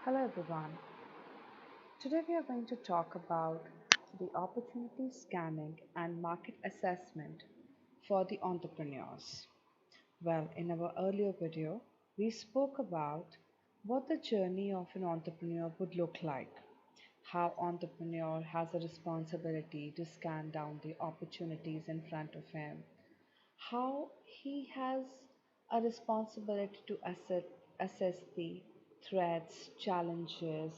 Hello everyone. Today we are going to talk about the opportunity scanning and market assessment for the entrepreneurs. Well, in our earlier video, we spoke about what the journey of an entrepreneur would look like, how entrepreneur has a responsibility to scan down the opportunities in front of him, how he has a responsibility to assess the threats, challenges,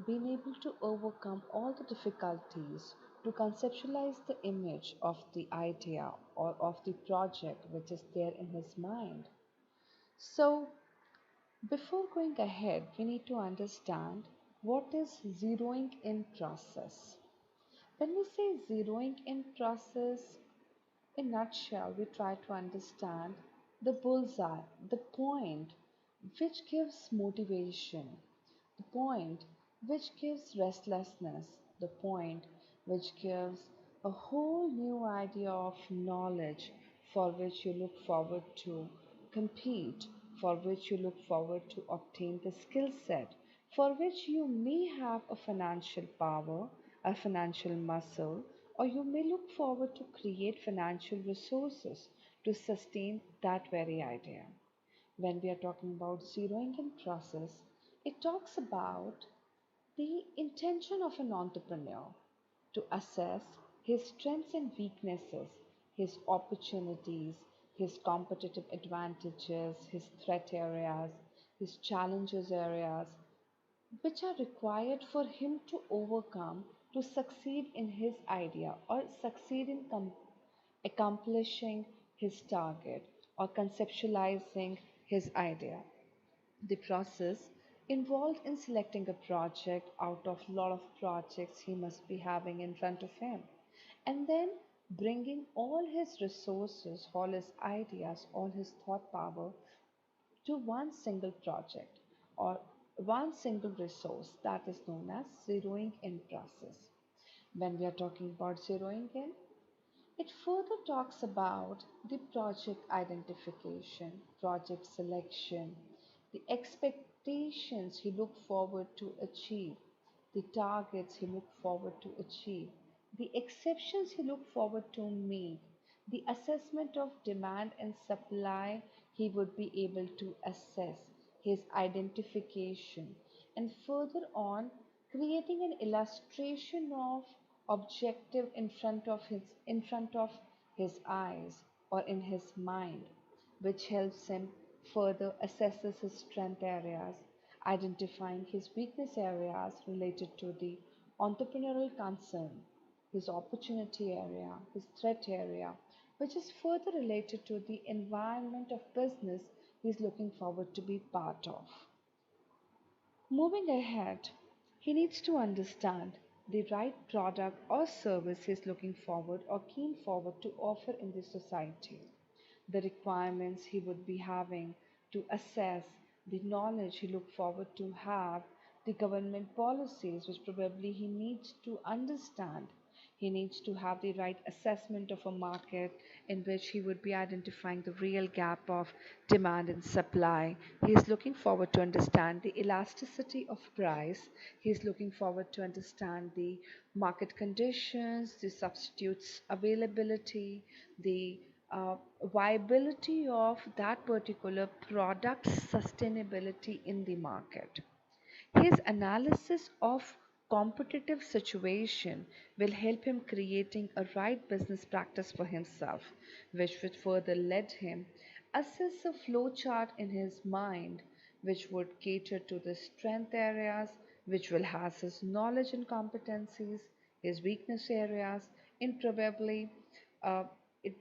being able to overcome all the difficulties to conceptualize the image of the idea or of the project which is there in his mind. So, before going ahead, we need to understand what is zeroing in process. When we say zeroing in process, in nutshell, we try to understand the bullseye, the point which gives motivation, the point which gives restlessness, the point which gives a whole new idea of knowledge for which you look forward to compete, for which you look forward to obtain the skill set, for which you may have a financial power, a financial muscle, or you may look forward to create financial resources to sustain that very idea. When we are talking about zeroing in process, it talks about the intention of an entrepreneur to assess his strengths and weaknesses, his opportunities, his competitive advantages, his threat areas, his challenges areas, which are required for him to overcome to succeed in his idea or succeed in accomplishing his target or conceptualizing his idea. The process involved in selecting a project out of a lot of projects he must be having in front of him, and then bringing all his resources, all his ideas, all his thought power to one single project or one single resource that is known as zeroing in process. When we are talking about zeroing in, it further talks about the project identification, project selection, the expectations he looked forward to achieve, the targets he looked forward to achieve, the exceptions he looked forward to meet, the assessment of demand and supply he would be able to assess, his identification, and further on creating an illustration of objective in front of his eyes or in his mind, which helps him further assesses his strength areas, identifying his weakness areas related to the entrepreneurial concern, his opportunity area, his threat area, which is further related to the environment of business he's looking forward to be part of. Moving ahead, he needs to understand the right product or service he is looking forward or keen forward to offer in the society, the requirements he would be having to assess, the knowledge he look forward to have, the government policies which probably he needs to understand. He needs to have the right assessment of a market in which he would be identifying the real gap of demand and supply. He is looking forward to understand the elasticity of price. He is looking forward to understand the market conditions, the substitutes availability, the viability of that particular product's sustainability in the market. His analysis of competitive situation will help him creating a right business practice for himself, which would further lead him assess a flow chart in his mind which would cater to the strength areas, which will have his knowledge and competencies, his weakness areas, and probably uh,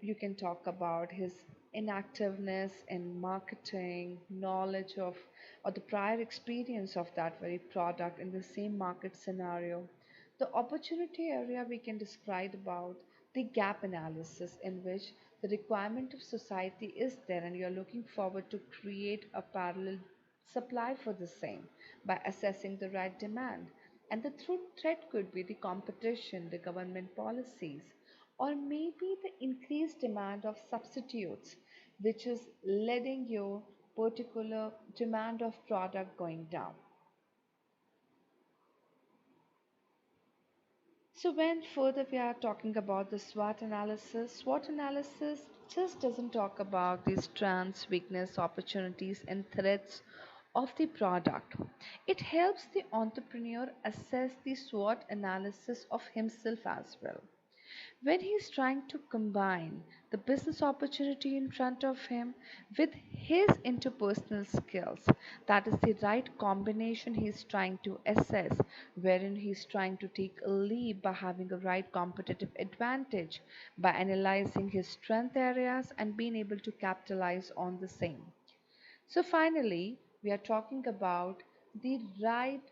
you can talk about his inactiveness in marketing, knowledge of or the prior experience of that very product in the same market scenario. The opportunity area we can describe about the gap analysis in which the requirement of society is there and you're looking forward to create a parallel supply for the same by assessing the right demand. And the threat could be the competition, the government policies, or maybe the increased demand of substitutes, which is letting your particular demand of product going down. So, when further we are talking about the SWOT analysis just doesn't talk about the strengths, weakness, opportunities, and threats of the product. It helps the entrepreneur assess the SWOT analysis of himself as well. When he's trying to combine the business opportunity in front of him with his interpersonal skills, that is the right combination he's trying to assess, wherein he's trying to take a leap by having a right competitive advantage, by analyzing his strength areas and being able to capitalize on the same. So, finally, we are talking about the right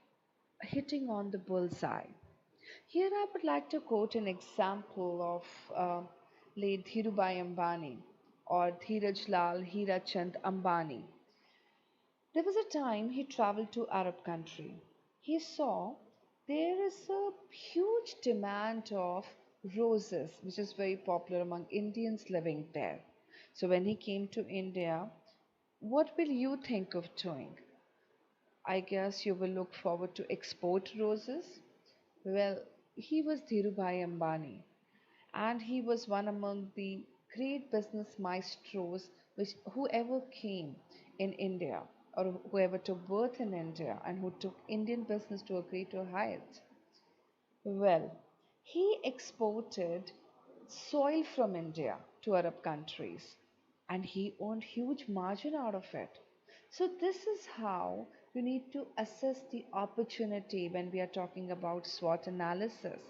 hitting on the bullseye. Here I would like to quote an example of late Dhirubhai Ambani or Dheeraj Lal Hirachand Ambani. There was a time he traveled to Arab country. He saw there is a huge demand of roses, which is very popular among Indians living there. So when he came to India, what will you think of doing? I guess you will look forward to export roses. Well, he was Dhirubhai Ambani, and he was one among the great business maestros which whoever came in India or whoever took birth in India and who took Indian business to a greater height. Well, he exported soil from India to Arab countries and he earned huge margin out of it. So this is how you need to assess the opportunity when we are talking about SWOT analysis.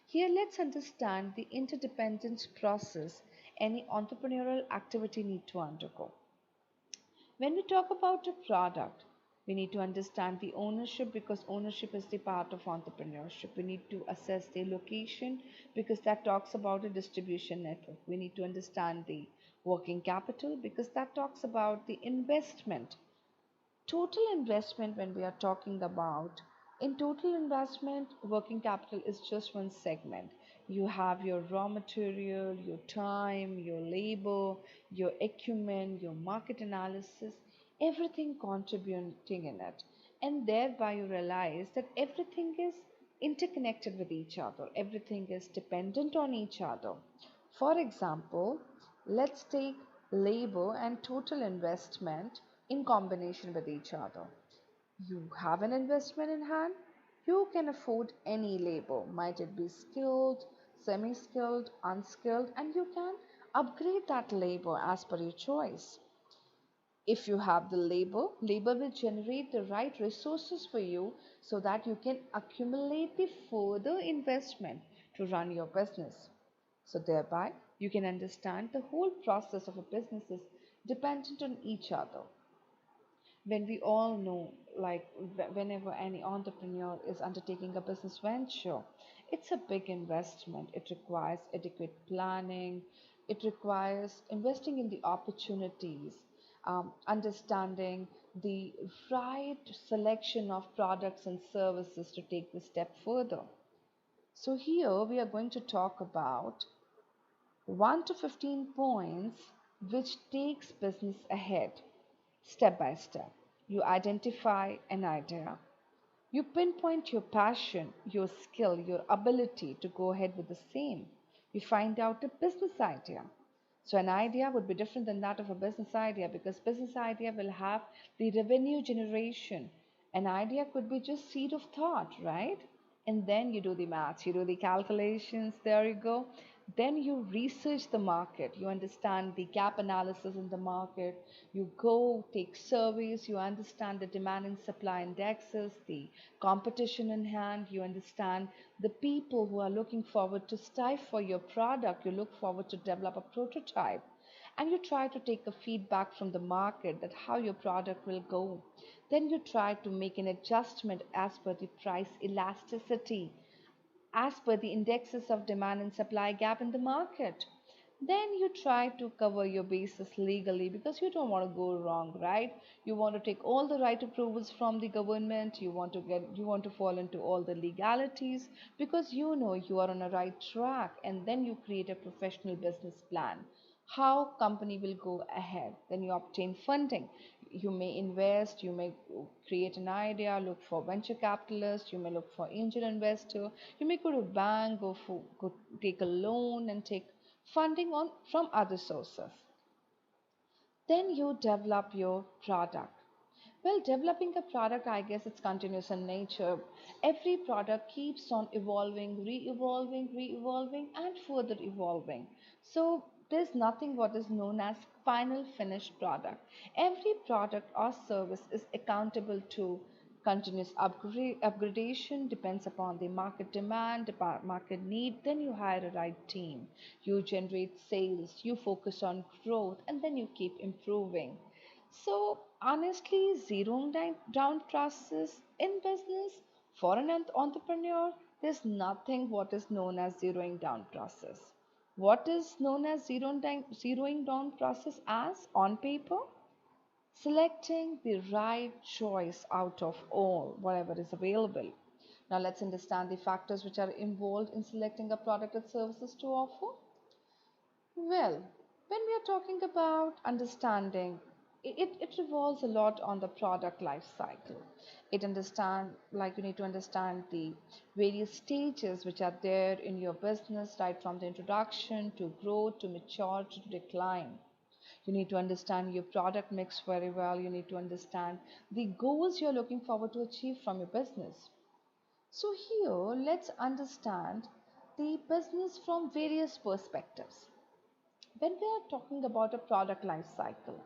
Here let's understand the interdependence process any entrepreneurial activity need to undergo. When we talk about a product, we need to understand the ownership because ownership is the part of entrepreneurship. We need to assess the location because that talks about a distribution network. We need to understand the working capital because that talks about the investment. Total investment, when we are talking about, in total investment, working capital is just one segment. You have your raw material, your time, your labor, your equipment, your market analysis, everything contributing in it. And thereby you realize that everything is interconnected with each other, everything is dependent on each other. For example, let's take labor and total investment in combination with each other. You have an investment in hand, you can afford any labor, might it be skilled, semi skilled, unskilled, and you can upgrade that labor as per your choice. If you have the labor will generate the right resources for you so that you can accumulate the further investment to run your business. So, thereby, you can understand the whole process of a business is dependent on each other. When we all know, like whenever any entrepreneur is undertaking a business venture, it's a big investment. It requires adequate planning, it requires investing in the opportunities, understanding the right selection of products and services to take the step further. So here we are going to talk about 1 to 15 points which takes business ahead step by step. You identify an idea. You pinpoint your passion, your skill, your ability to go ahead with the same. You find out a business idea. So an idea would be different than that of a business idea because business idea will have the revenue generation. An idea could be just seed of thought, right? And then you do the maths, you do the calculations, there you go. Then you research the market, you understand the gap analysis in the market, you go take surveys, you understand the demand and supply indexes, the competition in hand, you understand the people who are looking forward to strive for your product, you look forward to develop a prototype and you try to take a feedback from the market that how your product will go. Then you try to make an adjustment as per the price elasticity, as per the indexes of demand and supply gap in the market. Then you try to cover your bases legally because you don't want to go wrong, right? You want to take all the right approvals from the government, you want to fall into all the legalities because you know you are on a right track, and then you create a professional business plan how company will go ahead. Then you obtain funding. you may invest, you may create an idea, look for venture capitalist, you may look for angel investor, you may go to bank, go take a loan and take funding on from other sources. Then you develop your product. Well, developing a product, I guess it's continuous in nature. Every product keeps on evolving, re-evolving, re-evolving, and further evolving. So there's nothing what is known as final finished product. Every product or service is accountable to continuous upgradation, depends upon the market demand, the market need. Then you hire a right team, you generate sales, you focus on growth, and then you keep improving. So honestly, down process in business for an entrepreneur, there's nothing what is known as zeroing down process. What is known as zeroing down process as on paper? Selecting the right choice out of all whatever is available. Now let's understand the factors which are involved in selecting a product or services to offer. Well, when we are talking about understanding, it revolves a lot on the product life cycle. It understand like you need to understand the various stages which are there in your business, right from the introduction to growth to maturity to decline. You need to understand your product mix very well. You need to understand the goals you're looking forward to achieve from your business. So here, let's understand the business from various perspectives. When we are talking about a product life cycle,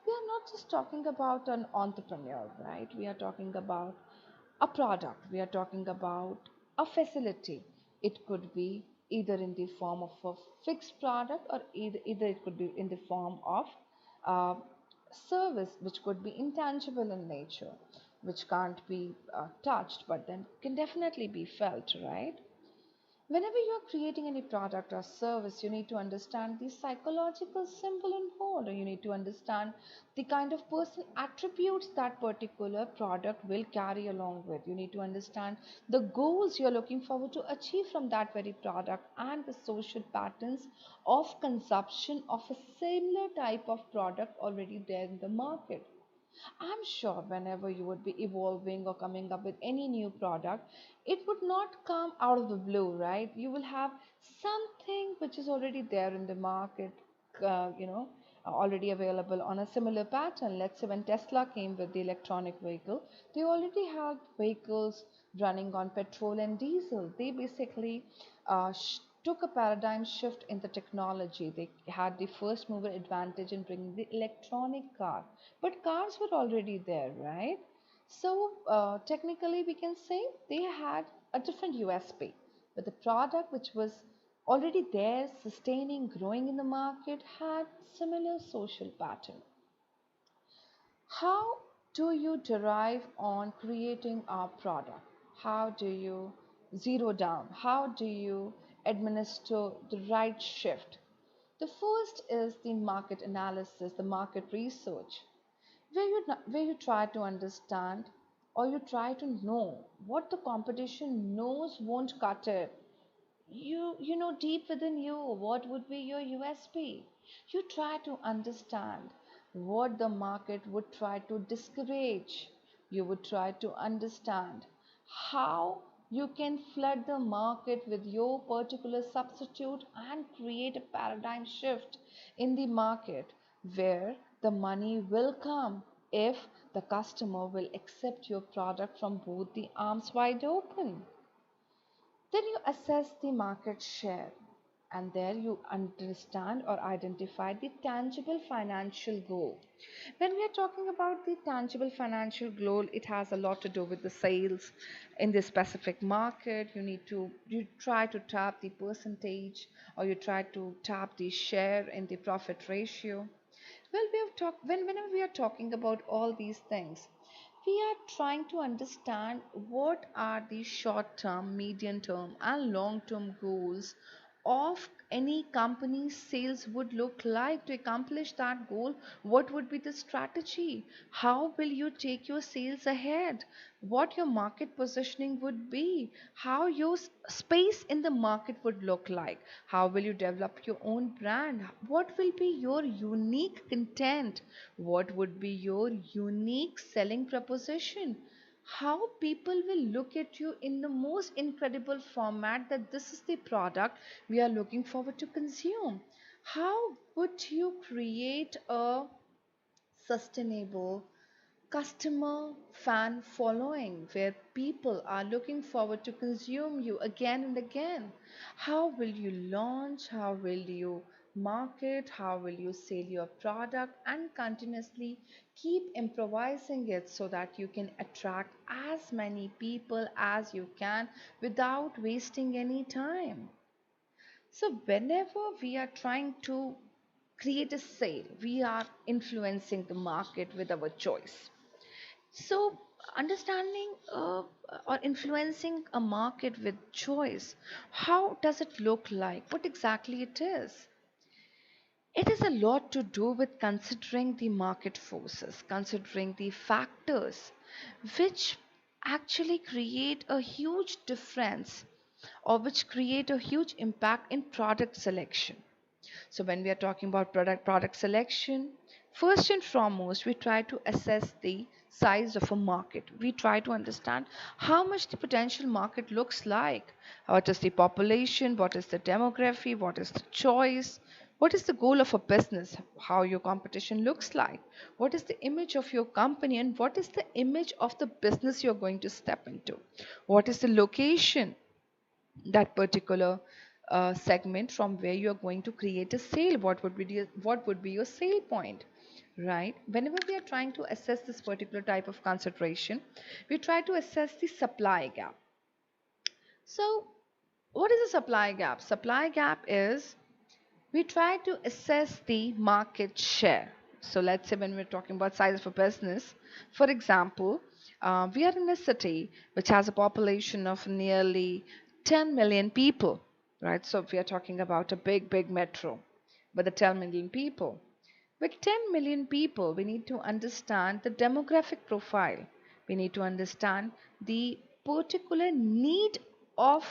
we are not just talking about an entrepreneur, right? We are talking about a product, we are talking about a facility. It could be either in the form of a fixed product, or either it could be in the form of a service which could be intangible in nature, which can't be touched but then can definitely be felt, right? Whenever you're creating any product or service, you need to understand the psychological symbol involved, or you need to understand the kind of personal attributes that particular product will carry along with. You need to understand the goals you're looking forward to achieve from that very product and the social patterns of consumption of a similar type of product already there in the market. I'm sure whenever you would be evolving or coming up with any new product, it would not come out of the blue, right? You will have something which is already there in the market, already available on a similar pattern. Let's say when Tesla came with the electronic vehicle, they already had vehicles running on petrol and diesel. They basically took a paradigm shift in the technology. They had the first mover advantage in bringing the electronic car, but cars were already there, right? So technically we can say they had a different USP, but the product which was already there, sustaining, growing in the market, had similar social pattern. How do you derive on creating a product? How do you zero down? How do you administer the right shift? The first is the market analysis, the market research, where you try to understand, or you try to know what the competition knows won't cut it. You know deep within you what would be your USP. You try to understand what the market would try to discourage. You would try to understand how you can flood the market with your particular substitute and create a paradigm shift in the market where the money will come if the customer will accept your product from both the arms wide open. Then you assess the market share, and there you understand or identify the tangible financial goal. When we are talking about the tangible financial goal, it has a lot to do with the sales in this specific market. You try to tap the percentage, or you try to tap the share in the profit ratio. Well, we have talked whenever we are talking about all these things, we are trying to understand what are the short term, medium term, and long term goals of any company's sales would look like to accomplish that goal? What would be the strategy? How will you take your sales ahead? What your market positioning would be? How your space in the market would look like? How will you develop your own brand? What will be your unique content? What would be your unique selling proposition? How people will look at you in the most incredible format that this is the product we are looking forward to consume. How would you create a sustainable customer fan following where people are looking forward to consume you again and again? How will you launch? How will you market? How will you sell your product and continuously keep improvising it so that you can attract as many people as you can without wasting any time? So, whenever we are trying to create a sale, we are influencing the market with our choice. So, understanding or influencing a market with choice, how does it look like? What exactly it is? It is a lot to do with considering the market forces, considering the factors which actually create a huge difference or which create a huge impact in product selection. So when we are talking about product selection, first and foremost, we try to assess the size of a market. We try to understand how much the potential market looks like. What is the population? What is the demography? What is the choice? What is the goal of a business? How your competition looks like? What is the image of your company? And what is the image of the business you're going to step into? What is the location? That particular segment from where you are going to create a sale. What would be your sale point, right? Whenever we are trying to assess this particular type of consideration, we try to assess the supply gap. So what is a supply gap? Supply gap is we try to assess the market share. So let's say when we're talking about size of a business, for example, we are in a city which has a population of nearly 10 million people, right? So we are talking about a big metro with the 10 million people. With 10 million people, we need to understand the demographic profile. We need to understand the particular need of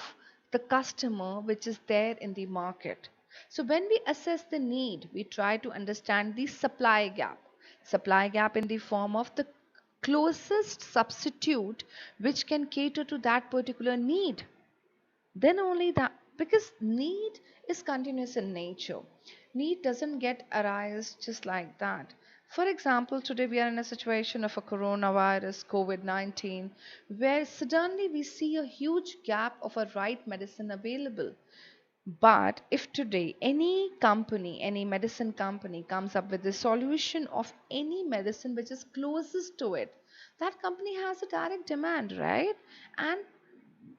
the customer which is there in the market. So when we assess the need, we try to understand the supply gap. Supply gap in the form of the closest substitute which can cater to that particular need. Then only that, because need is continuous in nature. Need doesn't get arise just like that. For example, today we are in a situation of a coronavirus COVID-19 where suddenly we see a huge gap of a right medicine available. But if today any company, any medicine company comes up with the solution of any medicine which is closest to it, that company has a direct demand, right? And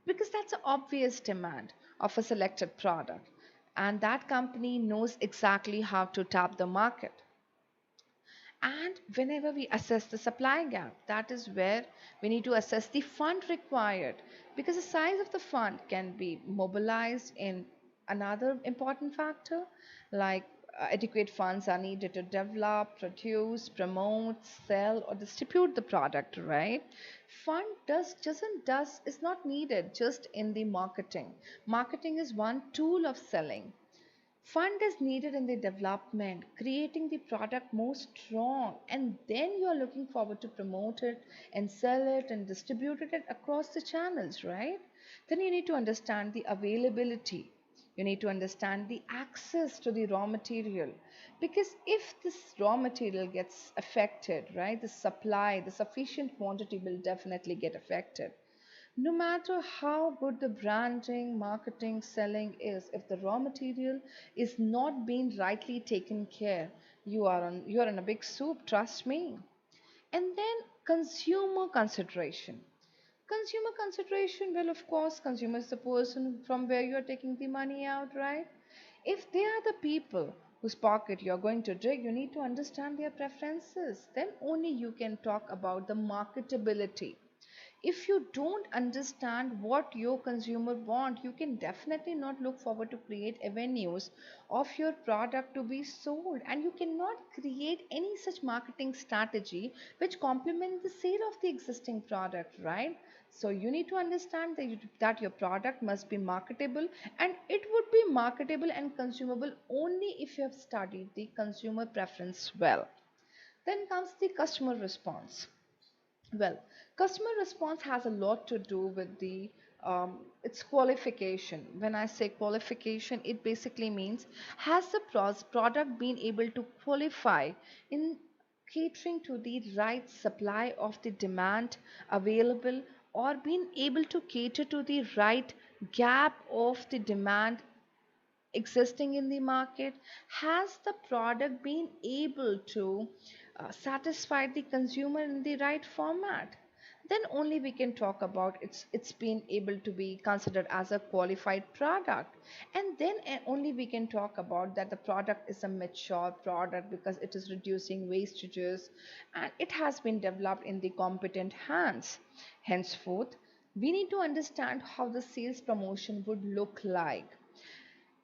because that's an obvious demand of a selected product, and that company knows exactly how to tap the market. And whenever we assess the supply gap, that is where we need to assess the fund required, because the size of the fund can be mobilized in another important factor, like adequate funds are needed to develop, produce, promote, sell, or distribute the product, right? Fund doesn't is not needed just in the marketing. Marketing is one tool of selling. Fund is needed in the development, creating the product more strong, and then you are looking forward to promote it and sell it and distribute it across the channels, right? Then you need to understand the availability. You need to understand the access to the raw material. Because if this raw material gets affected, right, the supply, the sufficient quantity will definitely get affected. No matter how good the branding, marketing, selling is, if the raw material is not being rightly taken care, you are in a big soup, trust me. And then consumer consideration. Consumer consideration, well, of course, consumer is the person from where you are taking the money out, right? If they are the people whose pocket you're going to dig, you need to understand their preferences. Then only you can talk about the marketability. if you don't understand what your consumer want, you can definitely not look forward to create avenues of your product to be sold, and you cannot create any such marketing strategy which complement the sale of the existing product, right? So you need to understand that your product must be marketable, and it would be marketable and consumable only if you have studied the consumer preference well. Then comes the customer response. Well, customer response has a lot to do with the its qualification. When I say qualification, it basically means, has the product been able to qualify in catering to the right supply of the demand available, or been able to cater to the right gap of the demand existing in the market? Has the product been able to satisfy the consumer in the right format? Then only we can talk about it's been able to be considered as a qualified product, and then only we can talk about that the product is a mature product because it is reducing wastages and it has been developed in the competent hands. Henceforth, we need to understand how the sales promotion would look like.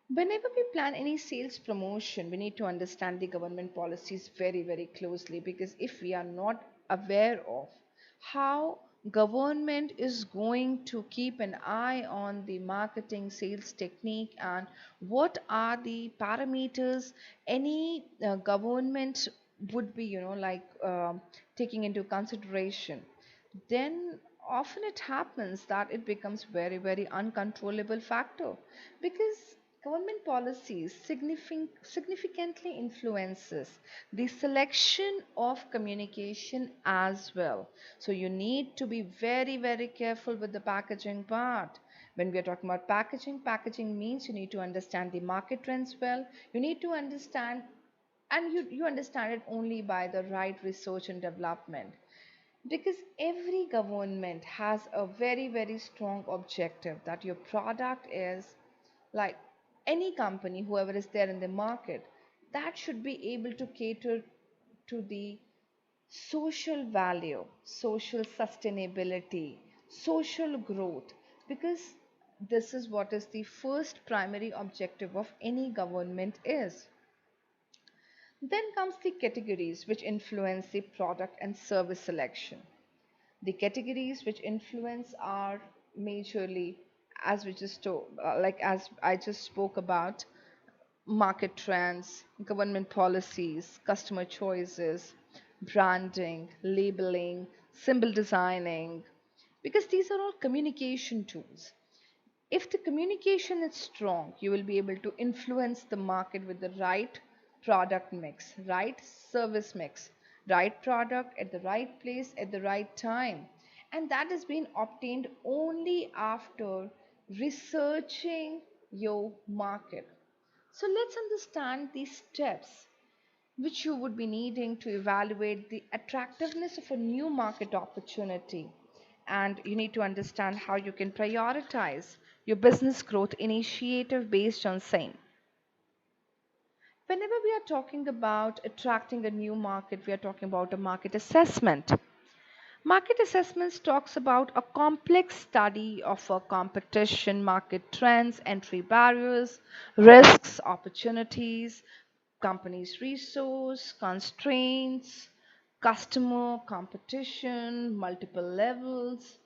Whenever we plan any sales promotion, we need to understand the government policies very, very closely, because if we are not aware of how government is going to keep an eye on the marketing sales technique and what are the parameters any government would be, taking into consideration, then often it happens that it becomes very, very uncontrollable factor, because government policies significantly influences the selection of communication as well. So you need to be very, very careful with the packaging part. When we are talking about packaging means you need to understand the market trends well. You need to understand, and you understand it only by the right research and development, because every government has a very, very strong objective that your product is, like any company whoever is there in the market, that should be able to cater to the social value, social sustainability, social growth, because this is what is the first primary objective of any government is. Then comes the categories which influence the product and service selection. The categories which influence are majorly, as we just as I just spoke about, market trends, government policies, customer choices, branding, labeling, symbol designing, because these are all communication tools. If the communication is strong, you will be able to influence the market with the right product mix, right service mix, right product at the right place at the right time. And that has been obtained only after researching your market. So let's understand these steps which you would be needing to evaluate the attractiveness of a new market opportunity. And you need to understand how you can prioritize your business growth initiative based on same. Whenever we are talking about attracting a new market, we are talking about a market assessment. Market assessments talks about a complex study of a competition, market trends, entry barriers, risks, opportunities, companies' resource, constraints, customer, competition, multiple levels,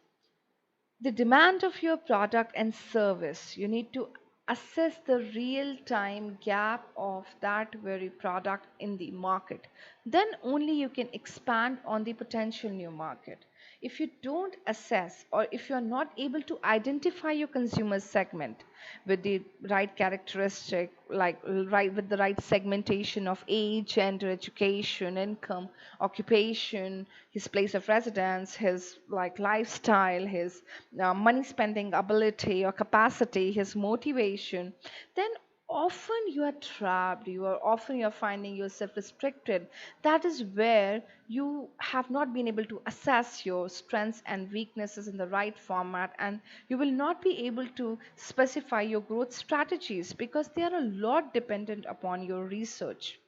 the demand of your product and service. You need to assess the real time gap of that very product in the market. Then only you can expand on the potential new market. If you don't assess, or if you are not able to identify your consumer segment with the right characteristic, like right with the right segmentation of age, gender, education, income, occupation, his place of residence, his like lifestyle, his money spending ability or capacity, his motivation, then often you are trapped, you're finding yourself restricted. That is where you have not been able to assess your strengths and weaknesses in the right format, and you will not be able to specify your growth strategies because they are a lot dependent upon your research.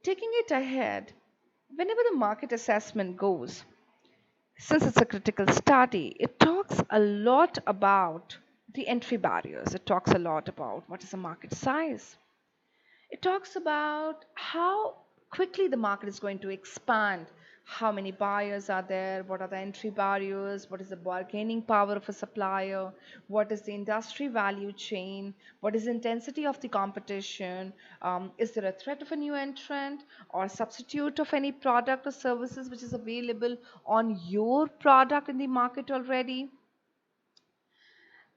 Taking it ahead, whenever the market assessment goes, since it's a critical study, it talks a lot about the entry barriers. It talks a lot about what is the market size. It talks about how quickly the market is going to expand, how many buyers are there, what are the entry barriers, what is the bargaining power of a supplier, what is the industry value chain, what is the intensity of the competition, is there a threat of a new entrant or substitute of any product or services which is available on your product in the market already.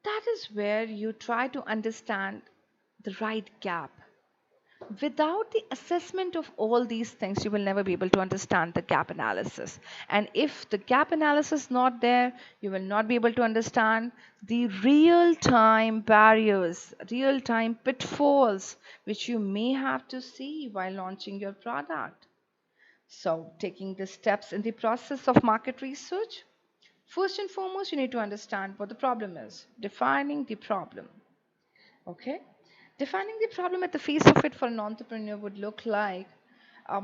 That is where you try to understand the right gap. Without the assessment of all these things, you will never be able to understand the gap analysis. And if the gap analysis is not there, you will not be able to understand the real time barriers, real time pitfalls which you may have to see while launching your product. So, taking the steps in the process of market research, first and foremost, you need to understand what the problem is, defining the problem. Okay, defining the problem at the face of it for an entrepreneur would look like,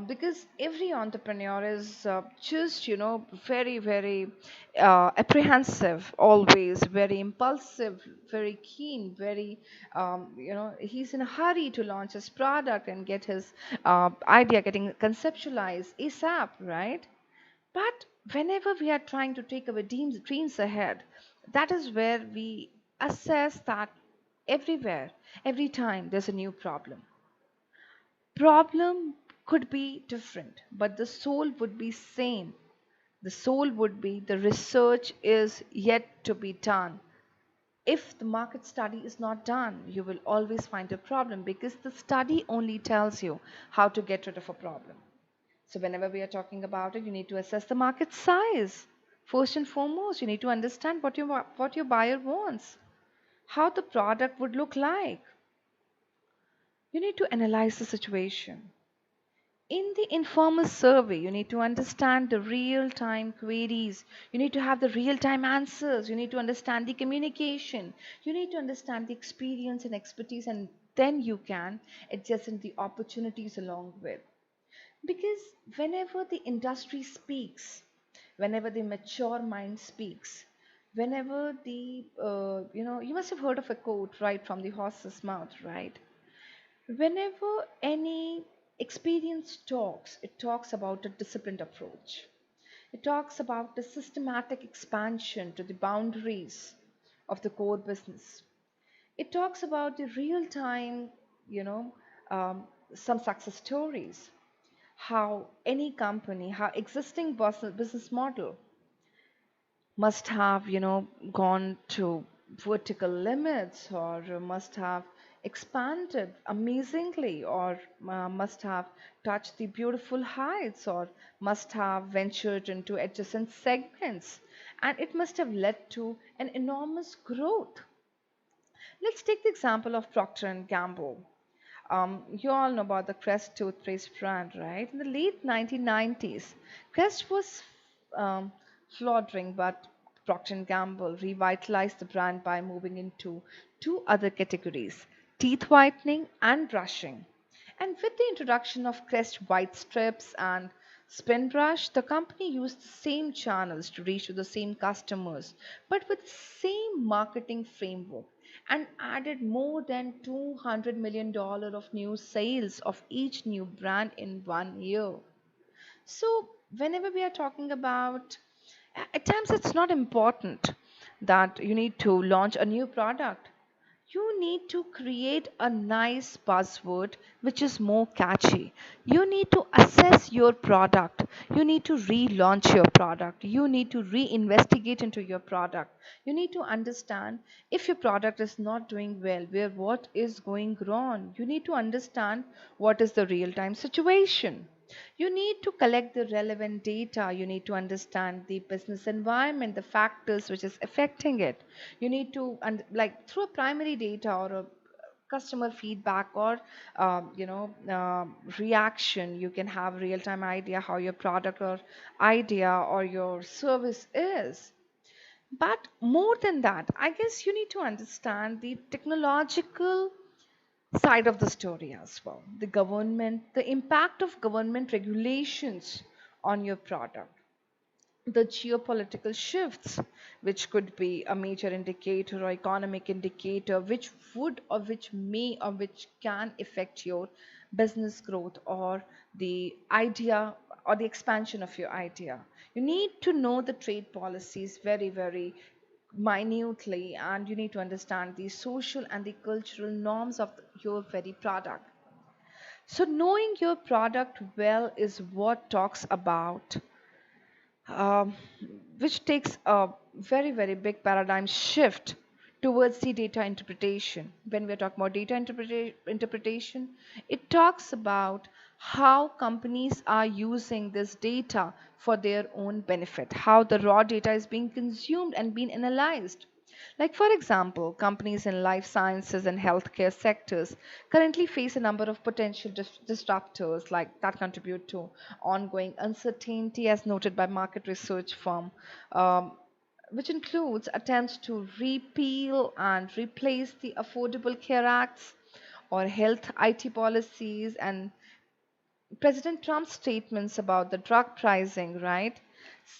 because every entrepreneur is just very apprehensive, always very impulsive, very keen, very he's in a hurry to launch his product and get his idea getting conceptualized ASAP, right? But whenever we are trying to take our dreams ahead, that is where we assess that everywhere, every time there's a new problem. Problem could be different, but the soul would be same. The soul would be the research is yet to be done. If the market study is not done, you will always find a problem because the study only tells you how to get rid of a problem. So whenever we are talking about it, you need to assess the market size. First and foremost, you need to understand what your buyer wants, how the product would look like. You need to analyze the situation. In the informal survey, you need to understand the real time queries. You need to have the real time answers. You need to understand the communication. You need to understand the experience and expertise, and then you can adjust in the opportunities along with. Because whenever the industry speaks, whenever the mature mind speaks, whenever you must have heard of a quote right from the horse's mouth, right? Whenever any experience talks, it talks about a disciplined approach. It talks about the systematic expansion to the boundaries of the core business. It talks about the real time, you know, um, some success stories, how any company, how existing business model must have gone to vertical limits, or must have expanded amazingly, or must have touched the beautiful heights, or must have ventured into adjacent segments, and it must have led to an enormous growth. Let's take the example of Procter and Gamble. You all know about the Crest toothpaste brand, right? In the late 1990s, Crest was um, floundering, but Procter and Gamble revitalized the brand by moving into two other categories: teeth whitening and brushing. And with the introduction of Crest white strips and Spin Brush, the company used the same channels to reach to the same customers, but with the same marketing framework, and added more than $200 million of new sales of each new brand in 1 year. So, whenever we are talking about, at times it's not important that you need to launch a new product. You need to create a nice buzzword which is more catchy. You need to assess your product. You need to relaunch your product. You need to reinvestigate into your product. You need to understand if your product is not doing well, where what is going wrong. You need to understand what is the real time situation. You need to collect the relevant data. You need to understand the business environment, the factors which is affecting it. You need to like through a primary data or a customer feedback or reaction, you can have real time idea how your product or idea or your service is. But more than that, I guess you need to understand the technological side of the story as well. The government, the impact of government regulations on your product. the geopolitical shifts, which could be a major indicator or economic indicator, which would or which may or which can affect your business growth or the idea or the expansion of your idea. You need to know the trade policies very, very minutely, and you need to understand the social and the cultural norms of your very product. So, knowing your product well is what talks about um, which takes a very, very big paradigm shift towards the data interpretation. When we're talking about data interpretation, it talks about how companies are using this data for their own benefit, how the raw data is being consumed and being analyzed. Like, for example, companies in life sciences and healthcare sectors currently face a number of potential disruptors like that contribute to ongoing uncertainty, as noted by market research firm, which includes attempts to repeal and replace the Affordable Care Acts or health IT policies and President Trump's statements about the drug pricing, right?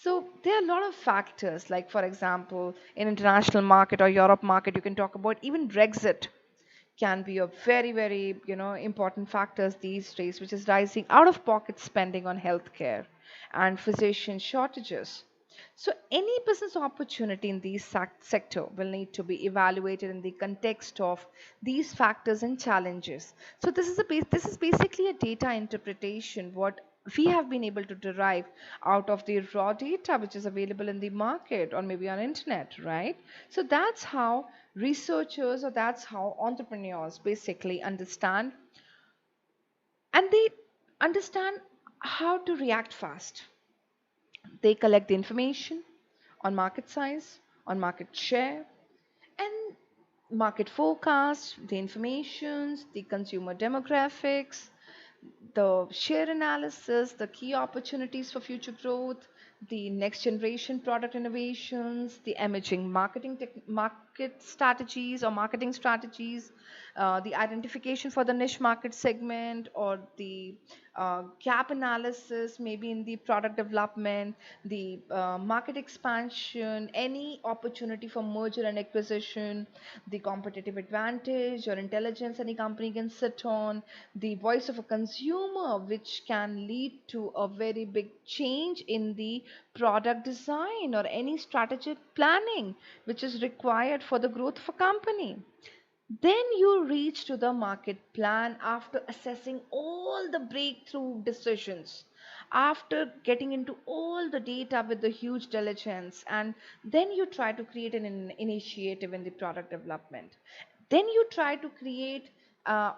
So there are a lot of factors, like for example, in international market or Europe market, you can talk about even Brexit can be a very, very, important factors these days, which is rising out of pocket spending on healthcare and physician shortages. So any business opportunity in this sector will need to be evaluated in the context of these factors and challenges. So this is basically a data interpretation what we have been able to derive out of the raw data which is available in the market or maybe on internet, right? So that's how researchers or that's how entrepreneurs basically understand, and they understand how to react fast. They collect the information on market size, on market share, and market forecast, the informations, the consumer demographics, the share analysis, the key opportunities for future growth, the next generation product innovations, the emerging market strategies or marketing strategies, the identification for the niche market segment or the gap analysis, maybe in the product development, the market expansion, any opportunity for merger and acquisition, the competitive advantage or intelligence any company can sit on, the voice of a consumer, which can lead to a very big change in the product design or any strategic planning which is required for the growth of a company. Then you reach to the market plan after assessing all the breakthrough decisions, after getting into all the data with the huge diligence, and then you try to create an initiative in the product development. Then you try to create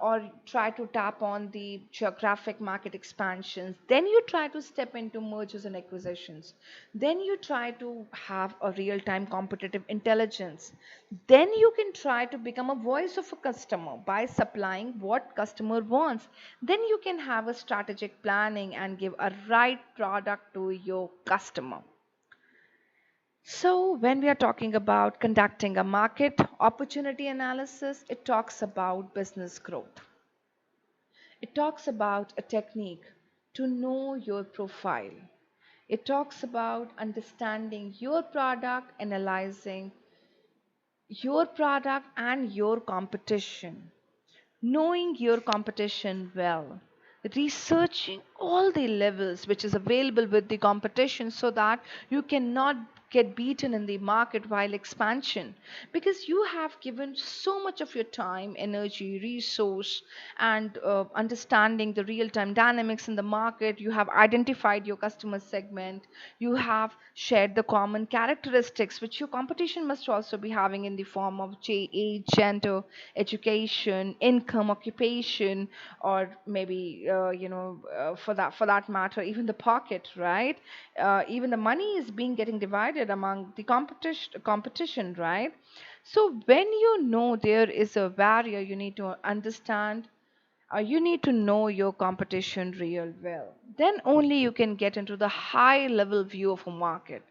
or try to tap on the geographic market expansions. Then you try to step into mergers and acquisitions. Then you try to have a real time competitive intelligence. Then you can try to become a voice of a customer by supplying what customer wants. Then you can have a strategic planning and give a right product to your customer. So, when we are talking about conducting a market opportunity analysis, it talks about business growth. It talks about a technique to know your profile. It talks about understanding your product, analyzing your product and your competition, knowing your competition well, researching all the levels which is available with the competition so that you cannot get beaten in the market while expansion, because you have given so much of your time, energy, resource, and understanding the real time dynamics in the market. You have identified your customer segment, you have shared the common characteristics which your competition must also be having in the form of age, gender, education, income, occupation, or maybe for that matter, even the pocket, right? Even the money is being getting divided among the competition, right? So when you know there is a barrier, you need to understand, you need to know your competition real well. Then only you can get into the high level view of a market.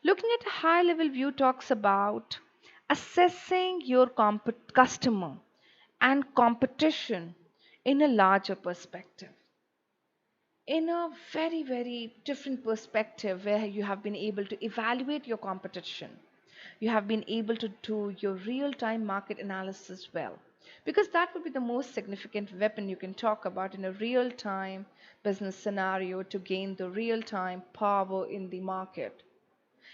Looking at a high level view talks about assessing your customer and competition in a larger perspective. in a very, very different perspective where you have been able to evaluate your competition. You have been able to do your real time market analysis well. Because that would be the most significant weapon you can talk about in a real time business scenario to gain the real time power in the market.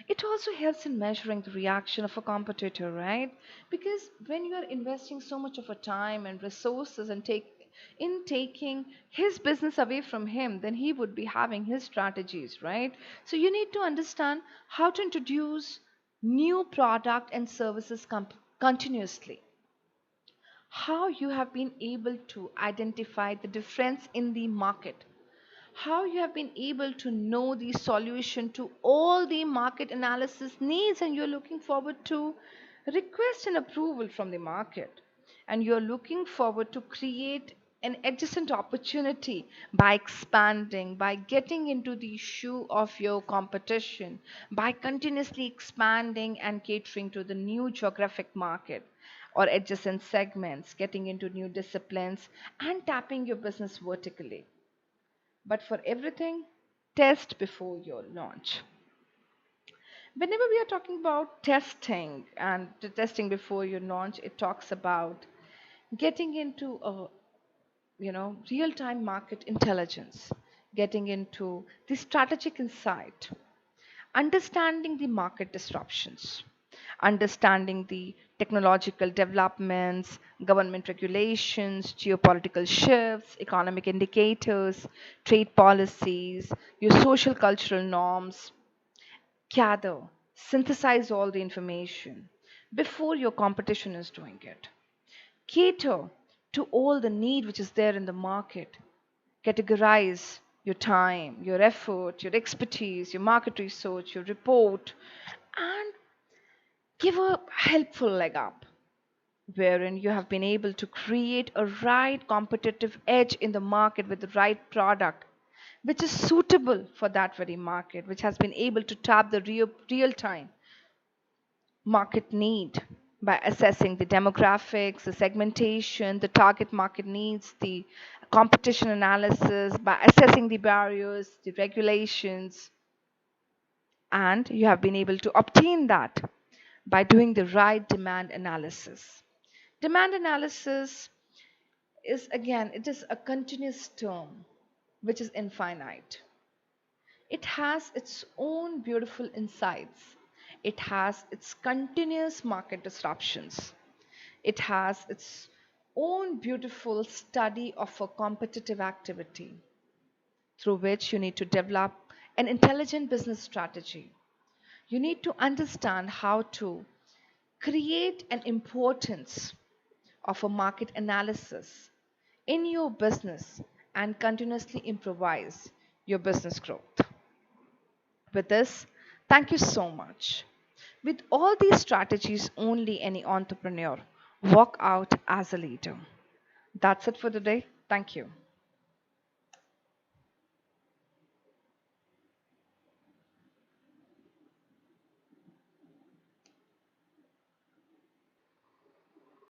It also helps in measuring the reaction of a competitor, right? Because when you are investing so much of a time and resources and taking his business away from him, then he would be having his strategies, right? So you need to understand how to introduce new product and services continuously, how you have been able to identify the difference in the market, how you have been able to know the solution to all the market analysis needs, and you're looking forward to request an approval from the market, and you're looking forward to create an adjacent opportunity by expanding, by getting into the shoe of your competition, by continuously expanding and catering to the new geographic market or adjacent segments, getting into new disciplines and tapping your business vertically. But for everything, test before your launch. Whenever we are talking about testing and the testing before your launch, it talks about getting into a real-time market intelligence, getting into the strategic insight, understanding the market disruptions, understanding the technological developments, government regulations, geopolitical shifts, economic indicators, trade policies, your social cultural norms. Gather, synthesize all the information before your competition is doing it. Cater to all the need which is there in the market. Categorize your time, your effort, your expertise, your market research, your report, and give a helpful leg up wherein you have been able to create a right competitive edge in the market with the right product which is suitable for that very market, which has been able to tap the real time market need by assessing the demographics, the segmentation, the target market needs, the competition analysis, by assessing the barriers, the regulations, and you have been able to obtain that by doing the right demand analysis. Demand analysis is again, it is a continuous term which is infinite. It has its own beautiful insights. It has its continuous market disruptions. It has its own beautiful study of a competitive activity through which you need to develop an intelligent business strategy. You need to understand how to create an importance of a market analysis in your business and continuously improvise your business growth. With this, thank you so much. With all these strategies, only any entrepreneur walk out as a leader. That's it for today. Thank you.